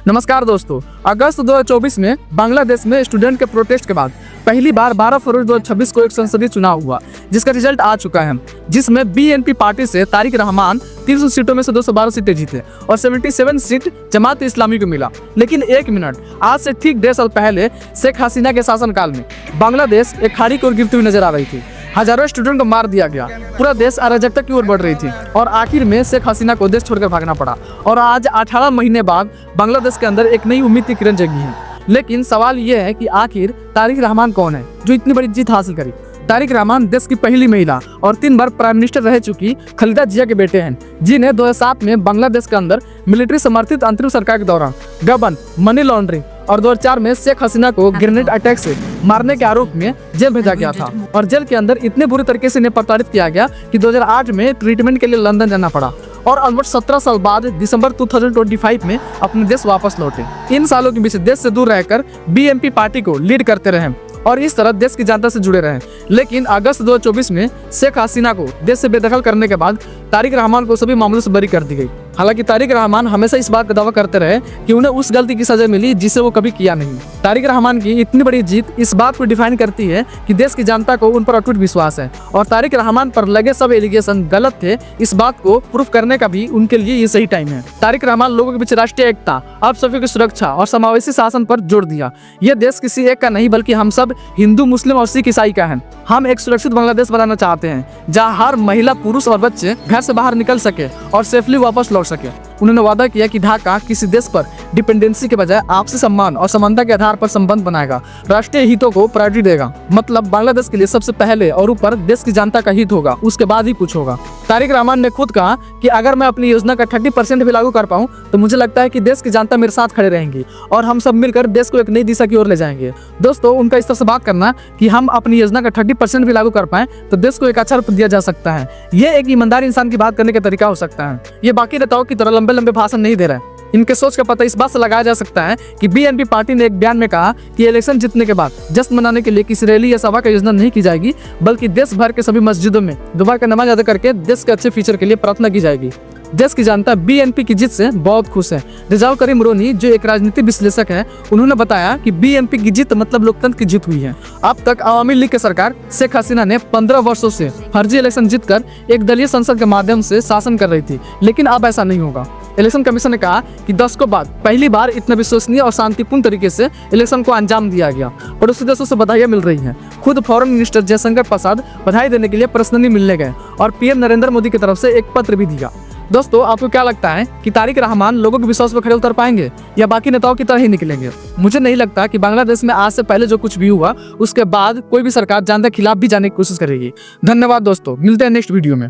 नमस्कार दोस्तों, अगस्त 2024 में बांग्लादेश में स्टूडेंट के प्रोटेस्ट के बाद पहली बार 12 फरवरी 2026 को एक संसदीय चुनाव हुआ, जिसका रिजल्ट आ चुका है, जिसमें बीएनपी पार्टी से तारिक रहमान 300 सीटों में से 212 सीटें जीते और 77 सीट जमात इस्लामी को मिला। लेकिन एक मिनट, आज से ठीक 1.5 साल पहले शेख हसीना के शासनकाल में बांग्लादेश एक खाड़ी की ओर गिरती हुई नजर आ रही थी। हजारों स्टूडेंट को मार दिया गया, पूरा देश अराजकता की ओर बढ़ रही थी और आखिर में शेख हसीना को देश छोड़कर भागना पड़ा। और आज 18 महीने बाद बांग्लादेश के अंदर एक नई उम्मीद की किरण जगी है। लेकिन सवाल यह है कि आखिर तारिक रहमान कौन है जो इतनी बड़ी जीत हासिल करी। तारिक रहमान देश की पहली महिला और 3 बार प्राइम मिनिस्टर रह चुकी खलीदा जिया के बेटे हैं, जिन्हें 2007 में बांग्लादेश के अंदर मिलिट्री समर्थित अंतरिम सरकार के दौरान गबन, मनी लॉन्ड्रिंग और 2004 में शेख हसीना को ग्रेनेड अटैक से मारने के आरोप में जेल भेजा गया था और जेल के अंदर इतने बुरी तरीके से इन्हें प्रताड़ित किया गया कि 2008 में ट्रीटमेंट के लिए लंदन जाना पड़ा और ऑलमोस्ट 17 साल बाद दिसंबर 2025 में अपने देश वापस लौटे। इन सालों के बीच देश से दूर रहकर बीएनपी पार्टी को लीड करते रहे और इस तरह देश की जनता से जुड़े रहे। लेकिन अगस्त 2024 में शेख हसीना को देश से बेदखल करने के बाद तारिक रहमान को सभी मामलों से बरी कर दी गई। हालांकि तारिक रहमान हमेशा इस बात का दावा करते रहे कि उन्हें उस गलती की सजा मिली जिसे वो कभी किया नहीं। तारिक रहमान की इतनी बड़ी जीत इस बात को डिफाइन करती है कि देश की जनता को उन पर अटूट विश्वास है और तारिक रहमान पर लगे सब एलिगेशन गलत थे। इस बात को प्रूफ करने का भी उनके लिए ये सही टाइम है। तारिक रहमान लोगों के बीच राष्ट्रीय एकता, आप सभी की सुरक्षा और समावेशी शासन पर जोर दिया। ये देश किसी एक का नहीं बल्कि हम सब हिंदू, मुस्लिम और सिख ईसाई का है। हम एक सुरक्षित बांग्लादेश बनाना चाहते हैं जहाँ हर महिला, पुरुष और बच्चे घर से बाहर निकल सके और सेफली वापस लौट सके। उन्होंने वादा किया कि ढाका किसी देश पर डिपेंडेंसी के बजाय आपसी सम्मान और समानता के आधार पर संबंध बनाएगा, राष्ट्रीय हितों को प्रायोरिटी देगा। मतलब बांग्लादेश के लिए सबसे पहले और ऊपर देश की जनता का हित होगा, उसके बाद ही कुछ होगा। तारिक रहमान ने खुद कहा कि अगर मैं अपनी योजना का 30% भी लागू कर पाऊं तो मुझे लगता है कि देश की जनता मेरे साथ खड़े रहेंगी और हम सब मिलकर देश को एक नई दिशा की ओर ले जाएंगे। दोस्तों, उनका इस तरह से बात करना कि हम अपनी योजना का 30% भी लागू कर पाएं तो देश को एक अच्छा रूप दिया जा सकता है, ये एक ईमानदार इंसान की बात करने का तरीका हो सकता है। ये बाकी नेताओं की तरह लंबे लंबे भाषण नहीं दे रहे हैं। इनके सोच का पता इस बात से लगाया जा सकता है कि बीएनपी पार्टी ने एक बयान में कहा कि इलेक्शन जीतने के बाद जश्न मनाने के लिए किसी रैली या सभा का योजना नहीं की जाएगी, बल्कि देश भर के सभी मस्जिदों में दोपहर का नमाज अदा करके देश के अच्छे फ्यूचर के लिए प्रार्थना की जाएगी। देश की जनता बीएनपी की जीत से बहुत खुश है। रिजाल करीम रोनी, जो एक राजनीतिक विश्लेषक है, उन्होंने बताया कि बीएनपी की जीत मतलब लोकतंत्र की जीत हुई है। अब तक अवामी लीग की सरकार शेख हसीना ने 15 वर्षों से फर्जी इलेक्शन जीतकर एक दलीय संसद के माध्यम से शासन कर रही थी, लेकिन अब ऐसा नहीं होगा। इलेक्शन कमीशन ने कहा कि दशकों बाद पहली बार इतना विश्वसनीय और शांतिपूर्ण तरीके से इलेक्शन को अंजाम दिया गया। पड़ोसी देशों से बधाइयां मिल रही हैं। खुद फॉरेन मिनिस्टर जयशंकर प्रसाद बधाई देने के लिए पर्सनली मिलने गए और पीएम नरेंद्र मोदी की तरफ से एक पत्र भी दिया। दोस्तों, आपको क्या लगता है कि तारिक रहमान लोगों के विश्वास पर खड़े उतर पाएंगे या बाकी नेताओं की तरह ही निकलेंगे? मुझे नहीं लगता कि बांग्लादेश में आज से पहले जो कुछ भी हुआ उसके बाद कोई भी सरकार जनता के खिलाफ भी जाने की कोशिश करेगी। धन्यवाद दोस्तों, मिलते हैं नेक्स्ट वीडियो में।